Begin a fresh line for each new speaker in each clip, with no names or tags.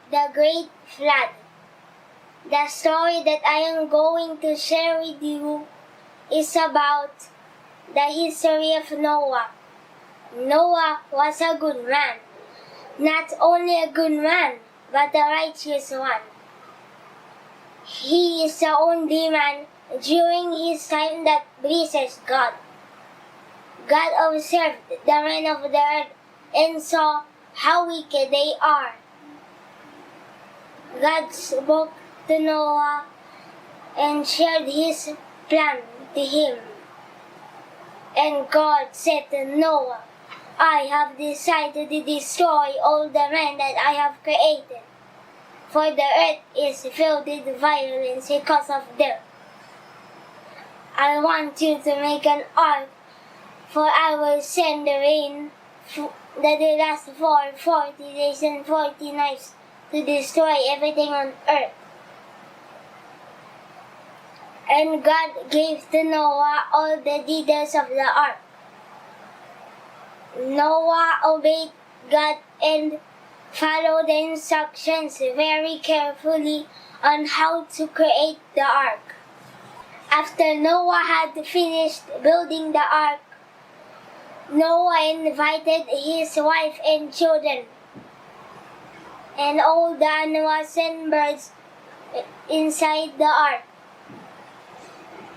the Great Flood. The story that I am going to share with you is about the history of Noah. Noah was a good man. Not only a good man, but a righteous one. He is the only man during his time that pleases God. God observed the men of the earth and saw how wicked they are. God spoke to Noah and shared his plan to him. And God said to Noah, I have decided to destroy all the men that I have created, for the earth is filled with violence because of them. I want you to make an ark, for I will send the rain that will last for 40 days and 40 nights to destroy everything on earth. And God gave to Noah all the details of the ark. Noah obeyed God and followed the instructions very carefully on how to create the ark. After Noah had finished building the ark, Noah invited his wife and children and all the animals and birds inside the ark.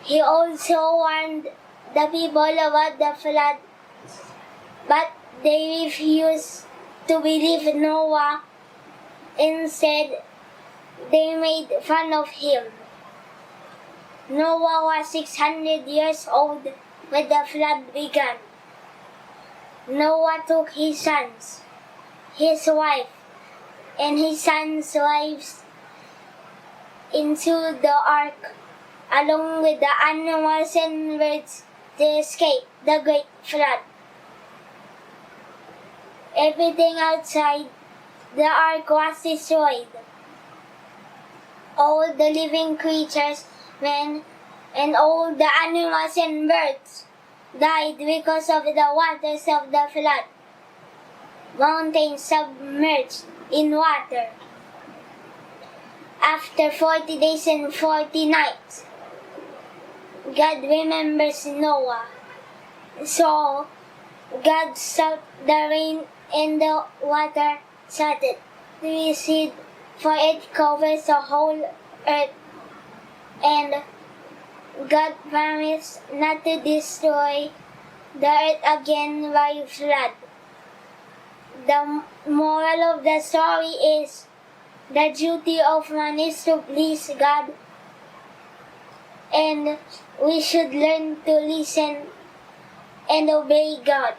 He also warned the people about the flood, but they refused to believe Noah. Instead, they made fun of him. Noah was 600 years old when the flood began. Noah took his sons, his wife, and his sons' wives into the ark, along with the animals and birds, to escape the great flood. Everything outside the ark was destroyed. All the living creatures, men, and all the animals and birds died because of the waters of the flood. Mountains submerged in water. After 40 days and 40 nights, God remembers Noah. So God stopped the rain and the water started to recede, for it covers the whole earth. And God promised not to destroy the earth again by flood. The moral of the story is the duty of man is to please God, and we should learn to listen and obey God.